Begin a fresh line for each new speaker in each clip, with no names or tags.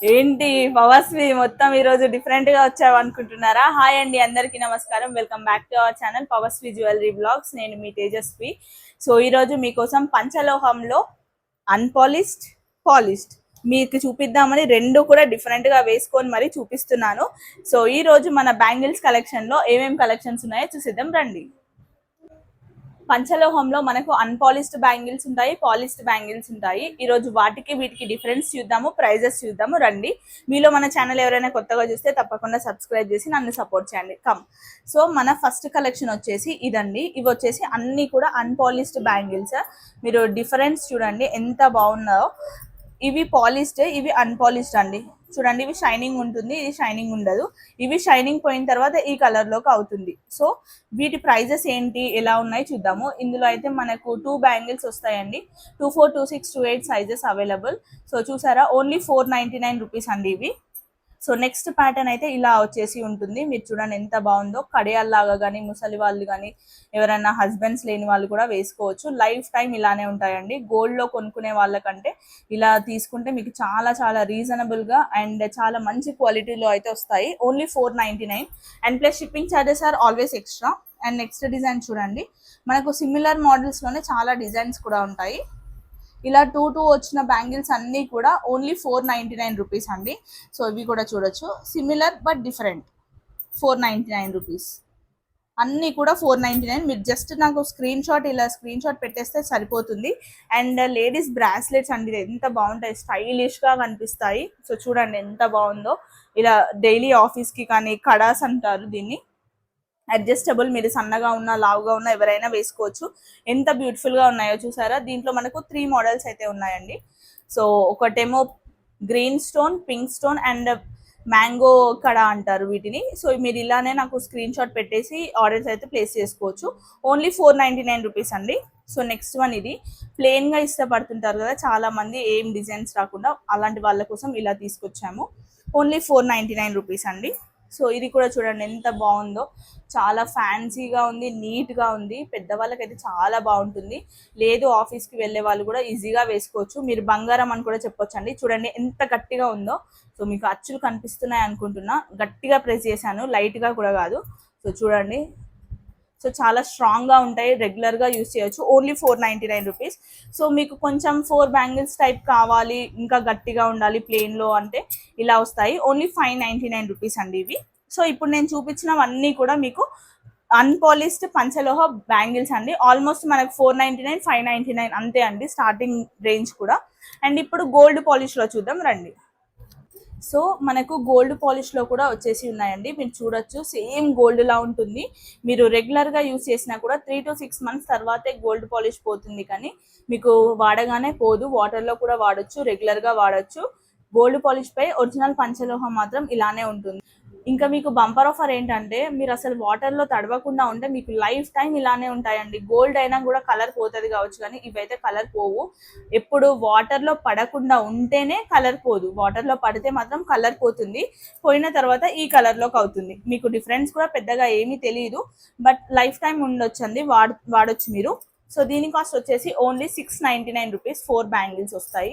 ఏంటి పవర్స్వి మొత్తం ఈరోజు డిఫరెంట్ గా వచ్చావు అనుకుంటున్నారా? హాయ్ అండి, అందరికీ నమస్కారం. Welcome back to our channel పవర్స్వి జ్యువెలరీ బ్లాగ్స్. నేను మీ తేజస్వి. సో ఈరోజు మీకోసం పంచలోహంలో అన్పాలిష్డ్, పాలిష్డ్ మీకు చూపిద్దామని రెండు కూడా డిఫరెంట్ గా వేసుకొని మరీ చూపిస్తున్నాను. సో ఈ రోజు మన బ్యాంగిల్స్ కలెక్షన్ లో ఏమేమి కలెక్షన్స్ ఉన్నాయో చూసిద్దాం రండి. పంచలోహంలో మనకు అన్పాలిష్డ్ బ్యాంగిల్స్ ఉంటాయి, పాలిష్డ్ బ్యాంగిల్స్ ఉంటాయి. ఈరోజు వాటికి వీటికి డిఫరెన్స్ చూద్దాము, ప్రైజెస్ చూద్దాము రండి. మీలో మన ఛానల్ ఎవరైనా కొత్తగా చూస్తే తప్పకుండా సబ్స్క్రైబ్ చేసి నన్ను సపోర్ట్ చేయండి. కమ్. సో మన ఫస్ట్ కలెక్షన్ వచ్చేసి ఇదండి. ఇవి వచ్చేసి అన్ని కూడా అన్పాలిష్డ్ బ్యాంగిల్స్. మీరు డిఫరెన్స్ చూడండి ఎంత బాగుందో. ఇవి పాలిష్డ్, ఇవి అన్పాలిష్డ్ అండి. చూడండి, ఇవి షైనింగ్ ఉంటుంది, ఇది షైనింగ్ ఉండదు. ఇవి షైనింగ్ పోయిన తర్వాత ఈ కలర్ లోకి అవుతుంది. సో వీటి ప్రైజెస్ ఏంటి, ఎలా ఉన్నాయి చూద్దాము. ఇందులో అయితే మనకు 2 బ్యాంగిల్స్ వస్తాయండి. 24, 26, 28 సైజెస్ అవైలబుల్. సో చూసారా, ఓన్లీ 499 రూపీస్ అండి ఇవి. సో నెక్స్ట్ ప్యాటర్న్ అయితే ఇలా వచ్చేసి ఉంటుంది. మీరు చూడండి ఎంత బాగుందో. కడియాల్లాగా కానీ, ముసలి వాళ్ళు కానీ, ఎవరైనా హస్బెండ్స్ లేని వాళ్ళు కూడా వేసుకోవచ్చు. లైఫ్ టైం ఇలానే ఉంటాయండి. గోల్డ్లో కొనుక్కునే వాళ్ళకంటే ఇలా తీసుకుంటే మీకు చాలా చాలా రీజనబుల్గా అండ్ చాలా మంచి క్వాలిటీలో అయితే వస్తాయి. Only 499 and plus shipping charges are always extra. And next design చూడండి, మనకు సిమిలర్ మోడల్స్లోనే చాలా డిజైన్స్ కూడా ఉంటాయి. ఇలా 2 వచ్చిన బ్యాంగిల్స్ అన్నీ కూడా ఓన్లీ 499 రూపీస్ అండి. సో ఇవి కూడా చూడొచ్చు, సిమిలర్ బట్ డిఫరెంట్. 499 రూపీస్ అన్నీ కూడా 499. మీరు జస్ట్ నాకు ఇలా స్క్రీన్ షాట్ పెట్టేస్తే సరిపోతుంది. అండ్ లేడీస్ బ్రాస్లెట్స్ అండి, ఎంత బాగుంటాయి, స్టైలిష్గా కనిపిస్తాయి. సో చూడండి ఎంత బాగుందో. ఇలా డైలీ ఆఫీస్కి కానీ, కడాస్ అంటారు దీన్ని. అడ్జస్టబుల్, మీరు సన్నగా ఉన్నా లావుగా ఉన్నా ఎవరైనా వేసుకోవచ్చు. ఎంత బ్యూటిఫుల్గా ఉన్నాయో చూసారా. దీంట్లో మనకు 3 మోడల్స్ అయితే ఉన్నాయండి. సో ఒకటేమో green stone, pink stone and mango కడ అంటారు వీటిని. సో మీరు ఇలానే నాకు స్క్రీన్ షాట్ పెట్టేసి ఆర్డర్స్ అయితే ప్లేస్ చేసుకోవచ్చు. ఓన్లీ 499 రూపీస్ అండి. సో నెక్స్ట్ వన్, ఇది ప్లెయిన్గా ఇష్టపడుతుంటారు కదా చాలా మంది, ఏం డిజైన్స్ రాకుండా, అలాంటి వాళ్ళ కోసం ఇలా తీసుకొచ్చాము. ఓన్లీ 499 రూపీస్ అండి. సో ఇది కూడా చూడండి ఎంత బాగుందో. చాలా ఫ్యాన్సీగా ఉంది, నీట్గా ఉంది. పెద్దవాళ్ళకైతే చాలా బాగుంటుంది. లేదు ఆఫీస్కి వెళ్ళే వాళ్ళు కూడా ఈజీగా వేసుకోవచ్చు. మీరు బంగారం అని కూడా చెప్పొచ్చు అండి. చూడండి ఎంత గట్టిగా ఉందో. సో మీకు అచ్చులు కనిపిస్తున్నాయి అనుకుంటున్నా, గట్టిగా ప్రెస్ చేశాను, లైట్గా కూడా కాదు. సో చూడండి, సో చాలా స్ట్రాంగ్గా ఉంటాయి, రెగ్యులర్గా యూస్ చేయొచ్చు. Only 499 rupees. సో మీకు కొంచెం 4 బ్యాంగిల్స్ టైప్ కావాలి, ఇంకా గట్టిగా ఉండాలి ప్లెయిన్లో అంటే ఇలా వస్తాయి. ఓన్లీ 599 రూపీస్ అండి ఇవి. సో ఇప్పుడు నేను చూపించినవన్నీ కూడా మీకు అన్పాలిష్డ్ పంచలోహ బ్యాంగిల్స్ అండి. ఆల్మోస్ట్ మనకు 499, 599 అంతే అండి స్టార్టింగ్ రేంజ్ కూడా. అండ్ ఇప్పుడు గోల్డ్ పాలిష్లో చూద్దాం రండి. సో మనకు గోల్డ్ పాలిష్లో కూడా వచ్చేసి ఉన్నాయండి. మీరు చూడొచ్చు, సేమ్ గోల్డ్ లా ఉంటుంది. మీరు రెగ్యులర్గా యూస్ చేసినా కూడా 3 to 6 మంత్స్ తర్వాతే గోల్డ్ పాలిష్ పోతుంది, కానీ మీకు వాడగానే పోదు. వాటర్లో కూడా వాడచ్చు, రెగ్యులర్గా వాడచ్చు. గోల్డ్ పాలిష్ పై ఒరిజినల్ పంచలోహం మాత్రం ఇలానే ఉంటుంది. ఇంకా మీకు బంపర్ ఆఫర్ ఏంటంటే, మీరు అసలు వాటర్లో తడవకుండా ఉంటే మీకు లైఫ్ టైం ఇలానే ఉంటాయండి. గోల్డ్ అయినా కూడా కలర్ పోతుంది కావచ్చు, కానీ ఇవైతే కలర్ పోవు. ఎప్పుడు వాటర్లో పడకుండా ఉంటేనే కలర్ పోదు, వాటర్లో పడితే మాత్రం కలర్ పోతుంది. పోయిన తర్వాత ఈ కలర్లోకి అవుతుంది. మీకు డిఫరెన్స్ కూడా పెద్దగా ఏమీ తెలియదు, బట్ లైఫ్ టైం ఉండొచ్చండి, వాడొచ్చు మీరు. సో దీని కాస్ట్ వచ్చేసి ఓన్లీ 699 రూపీస్. 4 బ్యాంగిల్స్ వస్తాయి.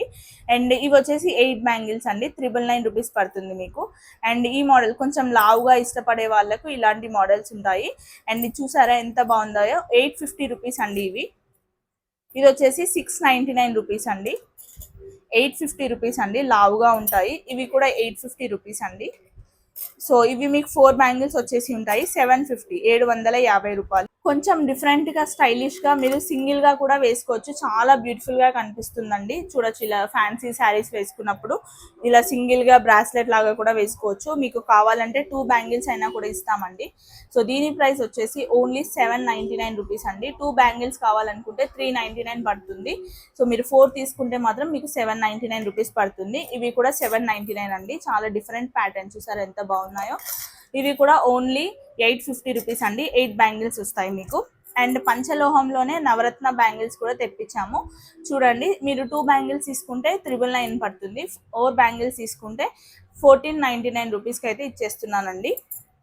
అండ్ ఇవి వచ్చేసి 8 బ్యాంగిల్స్ అండి, 999 రూపీస్ పడుతుంది మీకు. అండ్ ఈ మోడల్ కొంచెం లావుగా ఇష్టపడే వాళ్ళకు ఇలాంటి మోడల్స్ ఉంటాయి. అండ్ చూసారా ఎంత బాగుందో. 850 రూపీస్ అండి ఇవి. ఇది వచ్చేసి 699 రూపీస్ అండి. 850 రూపీస్ అండి, లావుగా ఉంటాయి. ఇవి కూడా 850 రూపీస్ అండి. సో ఇవి మీకు 4 బ్యాంగిల్స్ వచ్చేసి ఉంటాయి 750, 750 రూపాయలు. కొంచెం డిఫరెంట్గా స్టైలిష్గా మీరు సింగిల్గా కూడా వేసుకోవచ్చు. చాలా బ్యూటిఫుల్గా కనిపిస్తుందండి. చూడొచ్చు, ఇలా ఫ్యాన్సీ శారీస్ వేసుకున్నప్పుడు ఇలా సింగిల్గా బ్రాస్లెట్ లాగా కూడా వేసుకోవచ్చు. మీకు కావాలంటే 2 బ్యాంగిల్స్ అయినా కూడా ఇస్తామండి. సో దీని ప్రైస్ వచ్చేసి ఓన్లీ 799 రూపీస్ అండి. 2 బ్యాంగిల్స్ కావాలనుకుంటే 399 పడుతుంది. సో మీరు 4 తీసుకుంటే మాత్రం మీకు 799 రూపీస్ పడుతుంది. ఇవి కూడా 799 అండి. చాలా డిఫరెంట్ ప్యాటర్న్, చూసారు ఎంత బాగున్నాయో. ఇవి కూడా ఓన్లీ 850 రూపీస్ అండి. 8 బ్యాంగిల్స్ వస్తాయి మీకు. అండ్ పంచలోహంలోనే నవరత్న బ్యాంగిల్స్ కూడా తెప్పించాము. చూడండి, మీరు 2 బ్యాంగిల్స్ తీసుకుంటే 999 పడుతుంది. 4 బ్యాంగిల్స్ తీసుకుంటే 1499 రూపీస్కి అయితే ఇచ్చేస్తున్నానండి.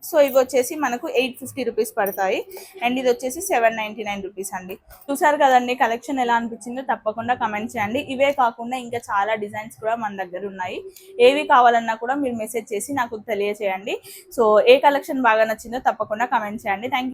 సో ఇవి వచ్చేసి మనకు 850 రూపీస్ పడతాయి. అండ్ ఇది వచ్చేసి 799 రూపీస్ అండి. చూసారు కదండి కలెక్షన్ ఎలా అనిపించిందో తప్పకుండా కమెంట్ చేయండి. ఇవే కాకుండా ఇంకా చాలా డిజైన్స్ కూడా మన దగ్గర ఉన్నాయి. ఏవి కావాలన్నా కూడా మీరు మెసేజ్ చేసి నాకు తెలియచేయండి. సో ఏ కలెక్షన్ బాగా నచ్చిందో తప్పకుండా కమెంట్ చేయండి. Thank you.